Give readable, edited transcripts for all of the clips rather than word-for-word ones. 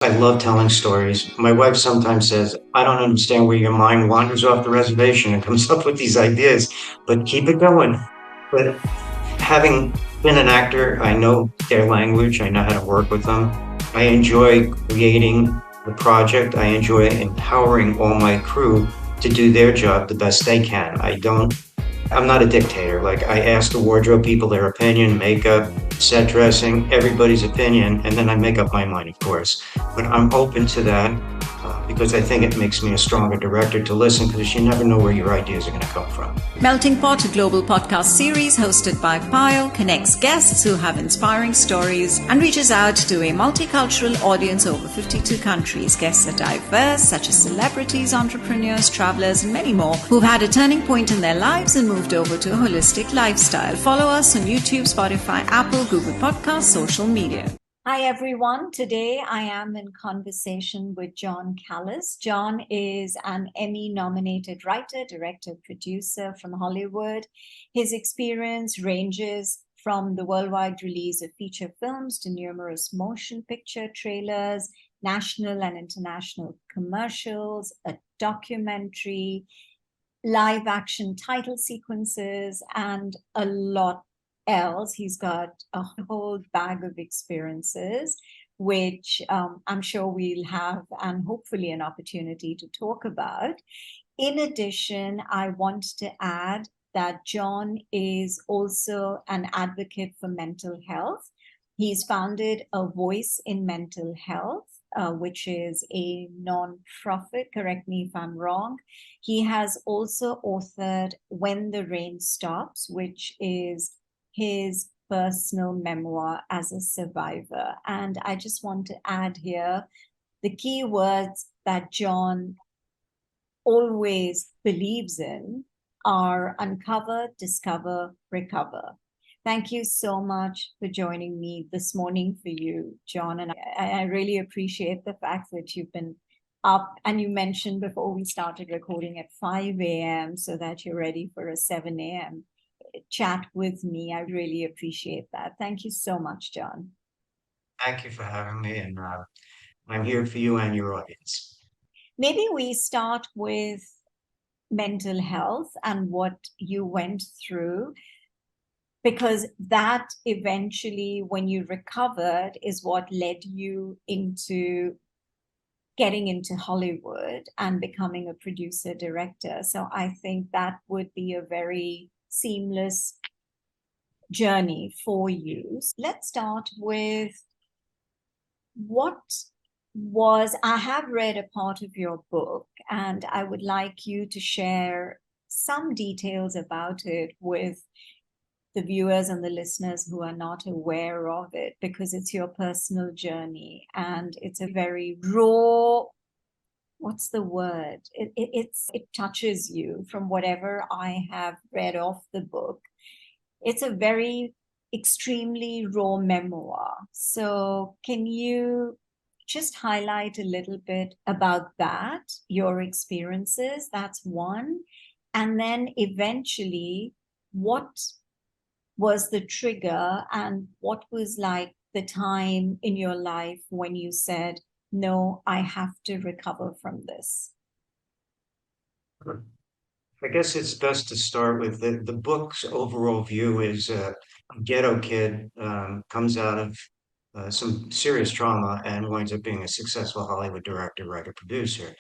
I love telling stories. My wife sometimes says, I don't understand where your mind wanders off the reservation and comes up with these ideas, but keep it going. But having been an actor, I know their language, I know how to work with them. I enjoy creating the project, I enjoy empowering all my crew to do their job the best they can. I'm not a dictator. Like, I ask the wardrobe people their opinion, makeup, set dressing, everybody's opinion, and then I make up my mind, of course. But I'm open to that because I think it makes me a stronger director to listen because you never know where your ideas are going to come from. Melting Pot, a global podcast series hosted by Payal, connects guests who have inspiring stories and reaches out to a multicultural audience over 52 countries. Guests are diverse, such as celebrities, entrepreneurs, travelers, and many more who've had a turning point in their lives and moved over to a holistic lifestyle. Follow us on YouTube, Spotify, Apple, Google Podcasts, social media. Hi, everyone. Today I am in conversation with John Callas. John is an Emmy-nominated writer, director, producer from Hollywood. His experience ranges from the worldwide release of feature films to numerous motion picture trailers, national and international commercials, a documentary, live action title sequences, and a lot else. He's got a whole bag of experiences, which I'm sure we'll have and hopefully an opportunity to talk about. In addition, I want to add that John is also an advocate for mental health. He's founded A Voice in Mental Health, which is a non-profit, correct me if I'm wrong. He has also authored When the Rain Stops, which is his personal memoir as a survivor. And I just want to add here the key words that John always believes in are uncover, discover, recover. Thank you so much for joining me this morning for you, John. And I really appreciate the fact that you've been up, and you mentioned before we started recording at 5 a.m. so that you're ready for a 7 a.m. chat with me. I really appreciate that. Thank you so much, John. Thank you for having me, and I'm here for you and your audience. Maybe we start with mental health and what you went through, because that eventually, when you recovered, is what led you into getting into Hollywood and becoming a producer director. So I think that would be a very seamless journey for you. Let's start with what I have read a part of your book, and I would like you to share some details about it with the viewers and the listeners who are not aware of it, because it's your personal journey and it's a very raw, what's the word? It touches you from whatever I have read of the book. It's a very extremely raw memoir. So can you just highlight a little bit about that, your experiences? That's one. And then eventually, what was the trigger and what was like the time in your life when you said, no, I have to recover from this? I guess it's best to start with the book's overall view is a ghetto kid comes out of some serious trauma and winds up being a successful Hollywood director, writer, producer.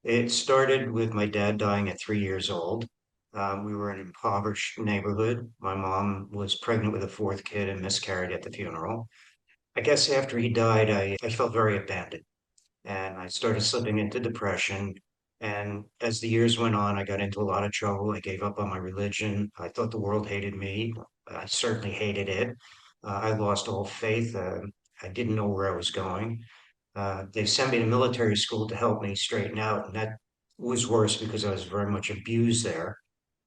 It started with my dad dying at 3 years old. We were in an impoverished neighborhood. My mom was pregnant with a fourth kid and miscarried at the funeral. I guess after he died, I felt very abandoned and I started slipping into depression. And as the years went on, I got into a lot of trouble. I gave up on my religion. I thought the world hated me. I certainly hated it. I lost all faith. I didn't know where I was going. They sent me to military school to help me straighten out, and that was worse because I was very much abused there.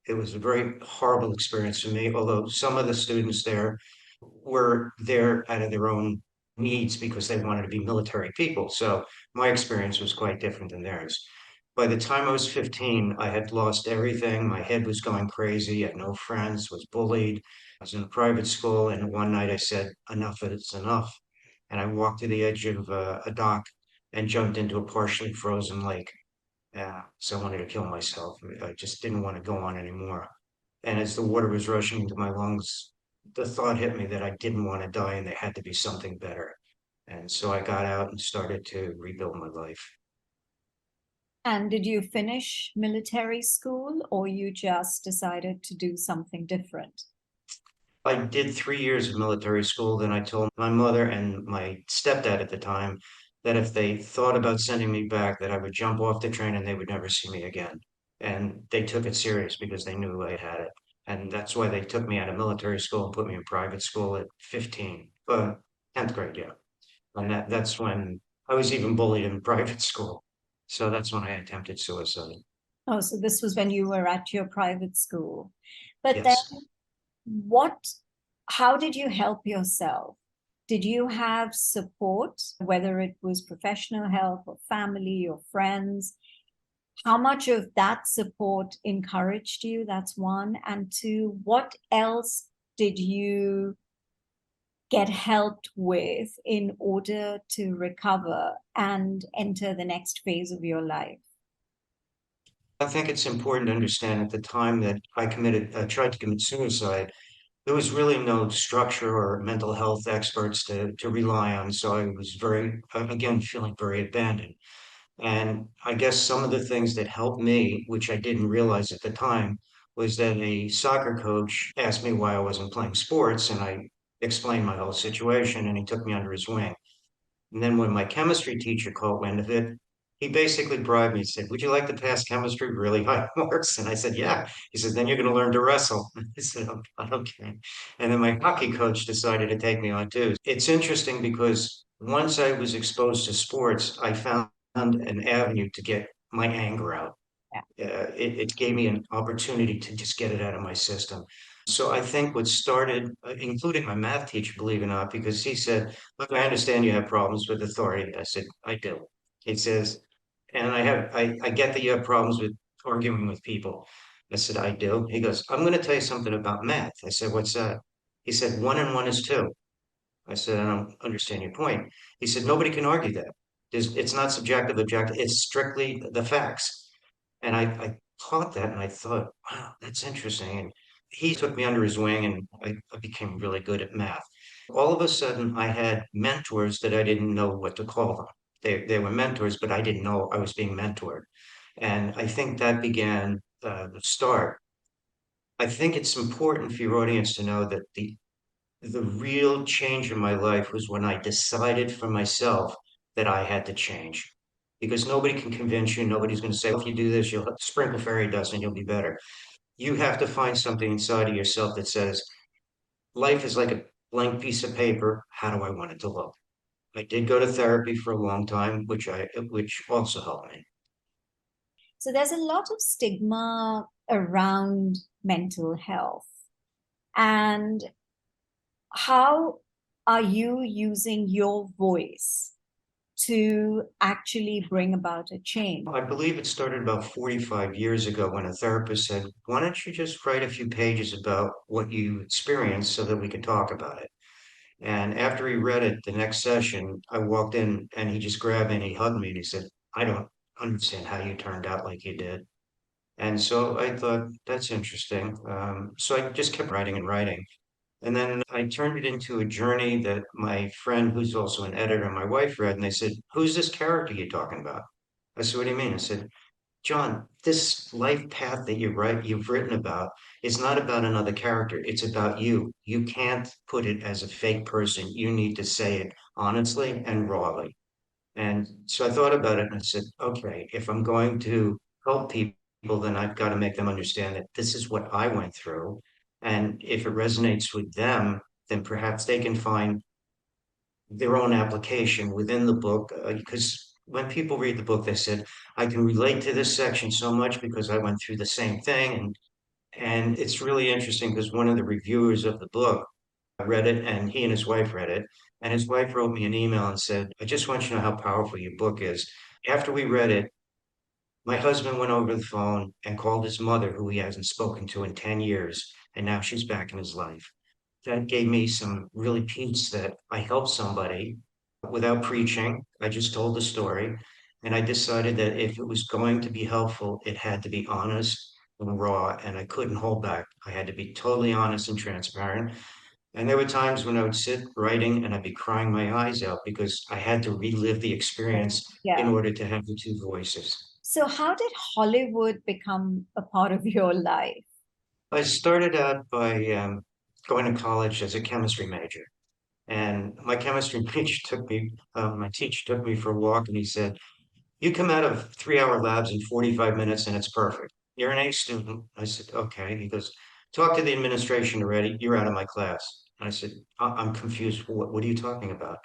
It was a very horrible experience for me, although some of the students there were there out of their own needs because they wanted to be military people. So my experience was quite different than theirs. By the time I was 15, I had lost everything. My head was going crazy. I had no friends, was bullied. I was in a private school, and one night I said, enough is enough. And I walked to the edge of a dock and jumped into a partially frozen lake. So I wanted to kill myself. I just didn't want to go on anymore. And as the water was rushing into my lungs, the thought hit me that I didn't want to die and there had to be something better. And so I got out and started to rebuild my life. And did you finish military school or you just decided to do something different? I did 3 years of military school. Then I told my mother and my stepdad at the time that if they thought about sending me back, that I would jump off the train and they would never see me again. And they took it serious because they knew I had it. And that's why they took me out of military school and put me in private school at 15, 10th grade, yeah. And that's when I was even bullied in private school. So that's when I attempted suicide. Oh, so this was when you were at your private school. But then Yes. what, how did you help yourself? Did you have support, whether it was professional help or family or friends? How much of that support encouraged you? That's one. And two, what else did you get helped with in order to recover and enter the next phase of your life? I think it's important to understand at the time that tried to commit suicide, there was really no structure or mental health experts to rely on. So I was again, feeling very abandoned. And I guess some of the things that helped me, which I didn't realize at the time, was that a soccer coach asked me why I wasn't playing sports, and I explained my whole situation, and he took me under his wing. And then when my chemistry teacher caught wind of it, he basically bribed me and said, "Would you like to pass chemistry really high marks?" And I said, "Yeah." He said, "Then you're going to learn to wrestle." I said, "Okay." And then my hockey coach decided to take me on too. It's interesting because once I was exposed to sports, I found an avenue to get my anger out. It gave me an opportunity to just get it out of my system. So I think what started, including my math teacher, believe it or not, because he said, "Look, I understand you have problems with authority." I said, "I do." He says, "And I get that you have problems with arguing with people." I said, "I do." He goes, "I'm going to tell you something about math." I said, "What's that?" He said, "One and one is two." I said, "I don't understand your point." He said, "Nobody can argue that. It's not subjective, objective. It's strictly the facts." And I caught that and I thought, wow, that's interesting. And he took me under his wing and I became really good at math. All of a sudden, I had mentors that I didn't know what to call them. They were mentors, but I didn't know I was being mentored. And I think that began the start. I think it's important for your audience to know that the real change in my life was when I decided for myself that I had to change. Because nobody can convince you. Nobody's going to say, "Well, if you do this, you'll sprinkle fairy dust and you'll be better." You have to find something inside of yourself that says, life is like a blank piece of paper. How do I want it to look? I did go to therapy for a long time, which also helped me. So there's a lot of stigma around mental health. And how are you using your voice to actually bring about a change? I believe it started about 45 years ago when a therapist said, "Why don't you just write a few pages about what you experienced so that we can talk about it?" And after he read it the next session, I walked in and he just grabbed me and he hugged me and he said, "I don't understand how you turned out like you did." And so I thought, that's interesting. So I just kept writing and writing. And then I turned it into a journey that my friend, who's also an editor, and my wife read, and they said, "Who's this character you're talking about?" I said, "What do you mean?" I said, "John, this life path that you've written about is not about another character. It's about you. You can't put it as a fake person. You need to say it honestly and rawly." And so I thought about it and I said, okay, if I'm going to help people, then I've got to make them understand that this is what I went through. And if it resonates with them, then perhaps they can find their own application within the book. Because when people read the book, they said, "I can relate to this section so much because I went through the same thing." And it's really interesting because one of the reviewers of the book read it and he and his wife read it. And his wife wrote me an email and said, "I just want you to know how powerful your book is." After we read it, my husband went over the phone and called his mother, who he hasn't spoken to in 10 years. And now she's back in his life. That gave me some really peace that I helped somebody. without preaching. I just told the story. And I decided that if it was going to be helpful, it had to be honest and raw, and I couldn't hold back. I had to be totally honest and transparent. And there were times when I would sit writing and I'd be crying my eyes out because I had to relive the experience in Yeah. order to have the two voices. So, how did Hollywood become a part of your life? I started out by going to college as a chemistry major. And my chemistry my teacher took me for a walk and he said, you come out of 3 hour labs in 45 minutes and it's perfect. You're an A student. I said, okay. He goes, talk to the administration already. You're out of my class. I said, I'm confused. What are you talking about?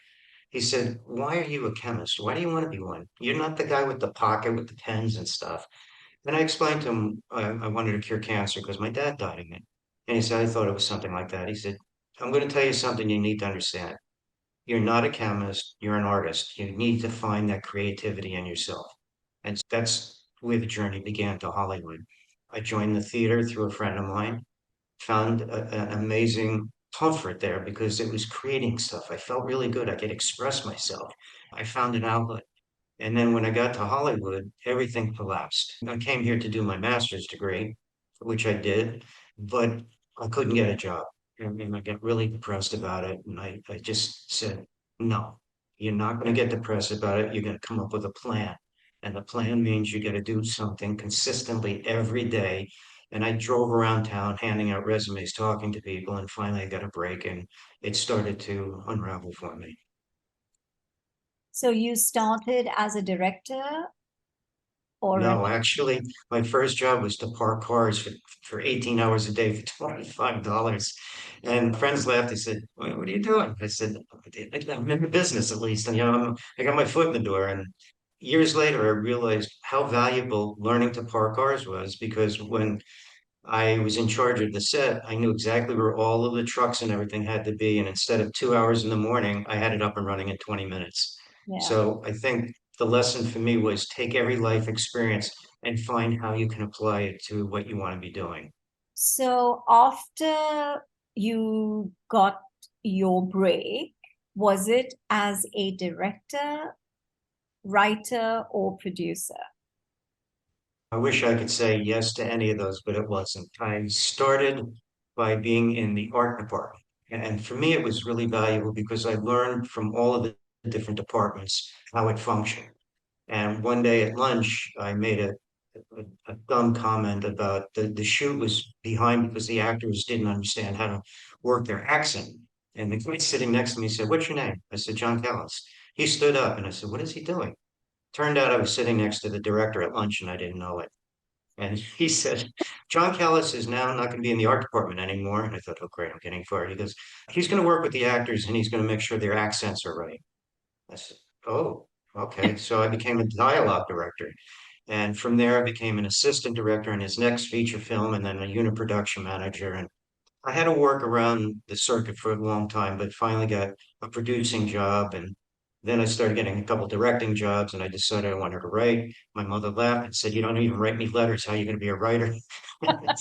He said, why are you a chemist? Why do you want to be one? You're not the guy with the pocket with the pens and stuff. And I explained to him I wanted to cure cancer because my dad died of it. And he said, I thought it was something like that. He said, I'm going to tell you something you need to understand. You're not a chemist, you're an artist. You need to find that creativity in yourself. And that's where the journey began to Hollywood. I joined the theater through a friend of mine, found an amazing comfort there because it was creating stuff. I felt really good. I could express myself. I found an outlet. And then when I got to Hollywood, everything collapsed. I came here to do my master's degree, which I did, but I couldn't get a job. And I got really depressed about it. And I just said, no, you're not going to get depressed about it. You're going to come up with a plan. And the plan means you got to do something consistently every day. And I drove around town handing out resumes, talking to people, and finally I got a break and it started to unravel for me. So, you started as a director or No, actually, my first job was to park cars for 18 hours a day for $25. And friends laughed. They said, what are you doing? I said, I'm in the business at least. And, I got my foot in the door. And years later, I realized how valuable learning to park cars was because when I was in charge of the set. I knew exactly where all of the trucks and everything had to be. And instead of 2 hours in the morning, I had it up and running in 20 minutes. yeah. So I think the lesson for me was take every life experience and find how you can apply it to what you want to be doing. So, after you got your break, was it as a director, writer, or producer? I wish I could say yes to any of those, but it wasn't. I started by being in the art department. And for me, it was really valuable because I learned from all of the different departments how it functioned. And one day at lunch, I made a dumb comment about the shoot was behind because the actors didn't understand how to work their accent. And the guy sitting next to me said, what's your name? I said, John Callas. He stood up and I said, what is he doing? Turned out I was sitting next to the director at lunch and I didn't know it. And he said, John Callas is now not going to be in the art department anymore. And I thought, oh, great, I'm getting fired. He goes, he's going to work with the actors and he's going to make sure their accents are right. I said, oh, okay. So I became a dialogue director. And from there, I became an assistant director in his next feature film and then a unit production manager. And I had to work around the circuit for a long time, but finally got a producing job. And then I started getting a couple directing jobs and I decided I wanted to write. My mother laughed and said, you don't even write me letters. How are you going to be a writer? I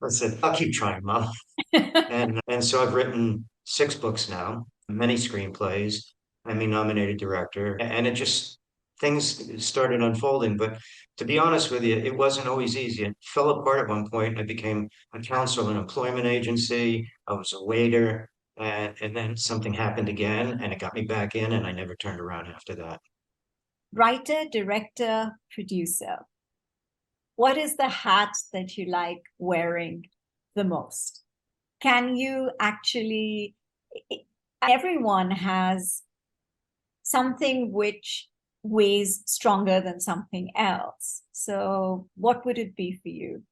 said, I'll keep trying, Mom. And so I've written 6 books now, many screenplays. I'm a nominated director, and it just things started unfolding. But to be honest with you, it wasn't always easy. It fell apart at one point. I became a counselor in an employment agency. I was a waiter, and then something happened again, and it got me back in, and I never turned around after that. Writer, director, producer. What is the hat that you like wearing the most? Can you actually, everyone has something which weighs stronger than something else. So, what would it be for you?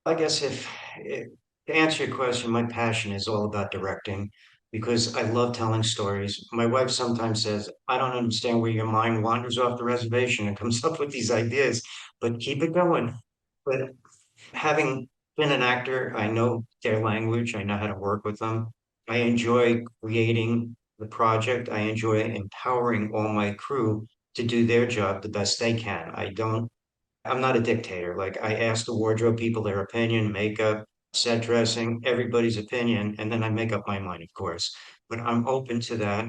I guess if to answer your question, my passion is all about directing because I love telling stories. My wife sometimes says, I don't understand where your mind wanders off the reservation and comes up with these ideas, but keep it going. But having been an actor, I know their language, I know how to work with them. I enjoy creating the project, I enjoy empowering all my crew to do their job the best they can. I'm not a dictator. Like I ask the wardrobe people their opinion, makeup, set dressing, everybody's opinion, and then I make up my mind, of course. but I'm open to that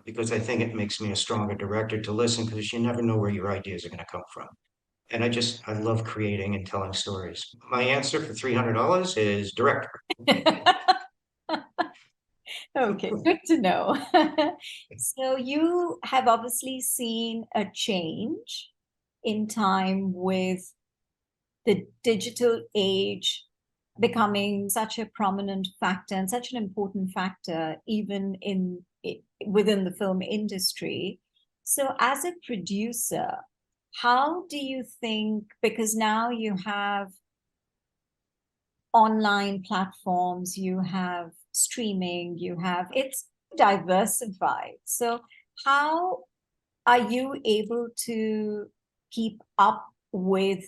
because I think it makes me a stronger director to listen because you never know where your ideas are going to come from. And I love creating and telling stories. My answer for $300 is director. Okay, good to know. So you have obviously seen a change in time with the digital age becoming such a prominent factor and such an important factor even within the film industry. So as a producer, how do you think, because now you have online platforms, you have streaming, you have, it's diversified. So how are you able to keep up with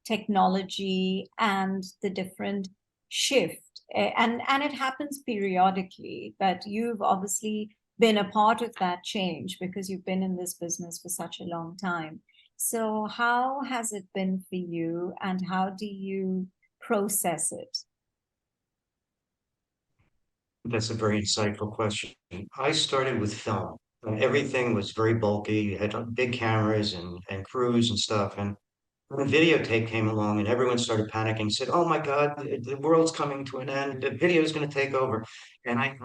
technology and the different shift? And it happens periodically, but you've obviously been a part of that change because you've been in this business for such a long time. So how has it been for you, and how do you process it? That's a very insightful question. I started with film. Everything was very bulky. You had big cameras and crews and stuff. And when videotape came along and everyone started panicking, said, "Oh my God, the world's coming to an end. The video is going to take over." And I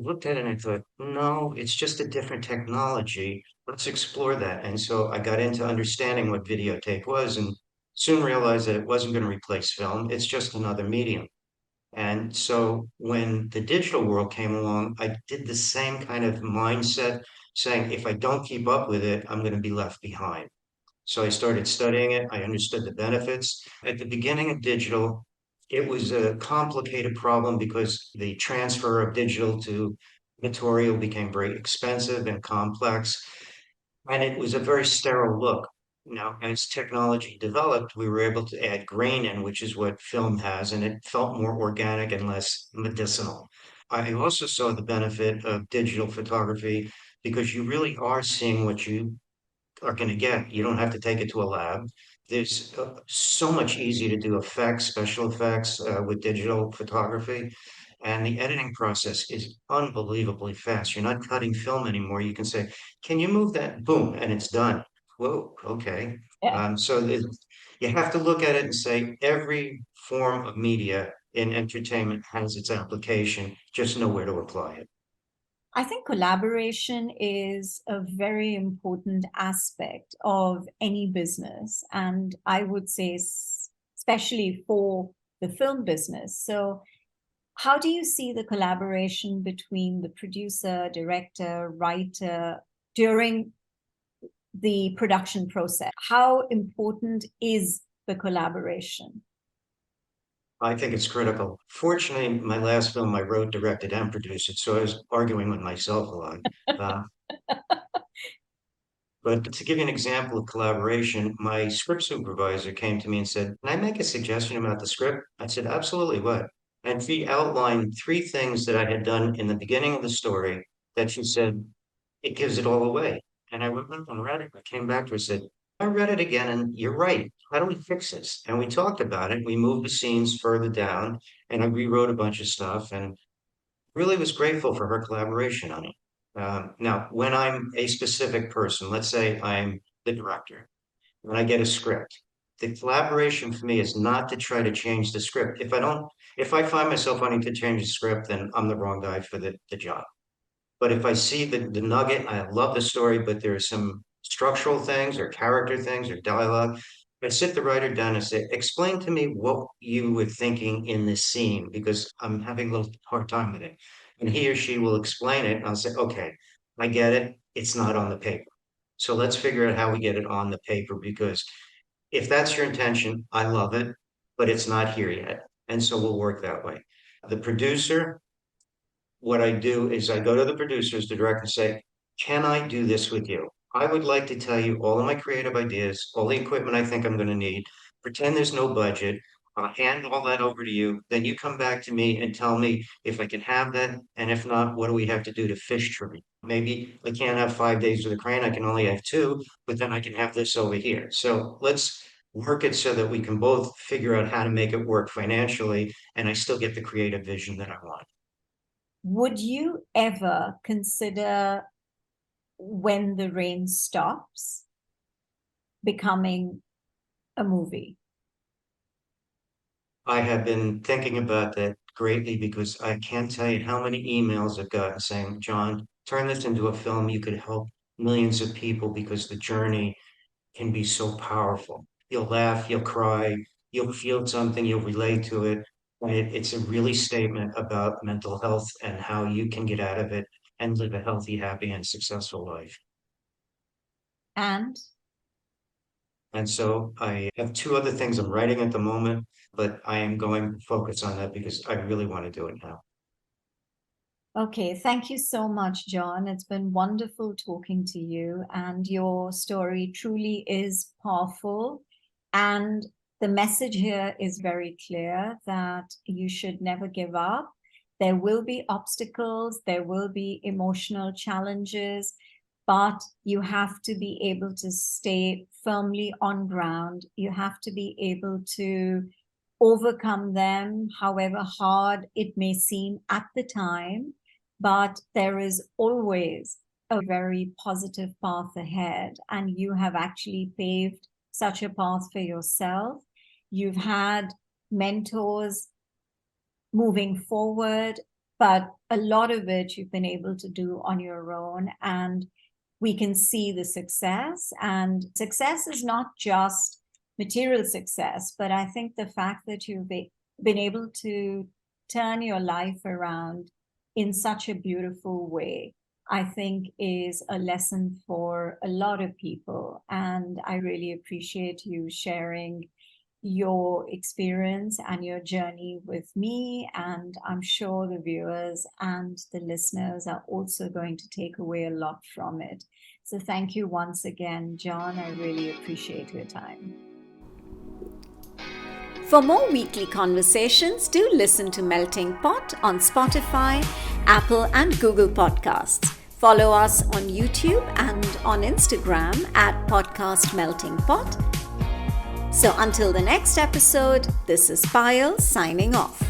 looked at it and I thought, no, it's just a different technology. Let's explore that. And so I got into understanding what videotape was and soon realized that it wasn't going to replace film. It's just another medium. And so when the digital world came along, I did the same kind of mindset saying, if I don't keep up with it, I'm going to be left behind. So I started studying it. I understood the benefits. At the beginning of digital, it was a complicated problem because the transfer of digital to material became very expensive and complex. And it was a very sterile look. Now, as technology developed, we were able to add grain in, which is what film has, and it felt more organic and less medicinal. I also saw the benefit of digital photography because you really are seeing what you are going to get. You don't have to take it to a lab. There's so much easier to do effects, special effects with digital photography. And the editing process is unbelievably fast. You're not cutting film anymore. You can say, "Can you move that?" Boom, and it's done. Whoa, okay. Yeah. You have to look at it and say every form of media in entertainment has its application, just know where to apply it. I think collaboration is a very important aspect of any business. And I would say, especially for the film business. So, how do you see the collaboration between the producer, director, writer during the production process? How important is the collaboration? I think it's critical. Fortunately, my last film I wrote, directed, and produced it, so I was arguing with myself a lot. Uh, but to give you an example of collaboration, my script supervisor came to me and said, "Can I make a suggestion about the script?" I said, "Absolutely, what?" And she outlined three things that I had done in the beginning of the story that she said, it gives it all away. And I went back and read it. I came back to her and said, "I read it again, and you're right. How do we fix this?" And we talked about it. We moved the scenes further down, and I rewrote a bunch of stuff, and really was grateful for her collaboration on it. Now, when I'm a specific person, let's say I'm the director, when I get a script, the collaboration for me is not to try to change the script. If I find myself wanting to change the script, then I'm the wrong guy for the job. But if I see the nugget, I love the story, but there are some structural things or character things or dialogue. I sit the writer down and say, explain to me what you were thinking in this scene because I'm having a little hard time with it. And he or she will explain it. And I'll say, okay, I get it. It's not on the paper. So let's figure out how we get it on the paper because if that's your intention, I love it, but it's not here yet. And so we'll work that way. The producer, what I do is I go to the producers, the director, and say, "Can I do this with you? I would like to tell you all of my creative ideas, all the equipment I think I'm going to need. Pretend there's no budget. I'll hand all that over to you. Then you come back to me and tell me if I can have that. And if not, what do we have to do to fish tree? Maybe I can't have 5 days with a crane. I can only have two, but then I can have this over here. So let's work it so that we can both figure out how to make it work financially. And I still get the creative vision that I want." Would you ever consider When the Rain Stops becoming a movie? I have been thinking about that greatly because I can't tell you how many emails I've gotten saying, John, turn this into a film. You could help millions of people because the journey can be so powerful. You'll laugh, you'll cry, you'll feel something, you'll relate to it. And it's a really statement about mental health and how you can get out of it and live a healthy, happy, and successful life. And And so I have two other things I'm writing at the moment, but I am going to focus on that because I really want to do it now. okay, thank you so much, John. It's been wonderful talking to you, and your story truly is powerful. And the message here is very clear that you should never give up. There will be obstacles, there will be emotional challenges, but you have to be able to stay firmly on ground. You have to be able to overcome them, however hard it may seem at the time. But there is always a very positive path ahead, and you have actually paved such a path for yourself. You've had mentors moving forward, but a lot of it you've been able to do on your own. And we can see the success. And success is not just material success, but I think the fact that you've been able to turn your life around in such a beautiful way, I think is a lesson for a lot of people. And I really appreciate you sharing your experience and your journey with me. And I'm sure the viewers and the listeners are also going to take away a lot from it. So thank you once again, John. I really appreciate your time. For more weekly conversations, do listen to Melting Pot on Spotify, Apple, and Google Podcasts. Follow us on YouTube and on Instagram at Podcast Melting Pot. So until the next episode, this is Payal signing off.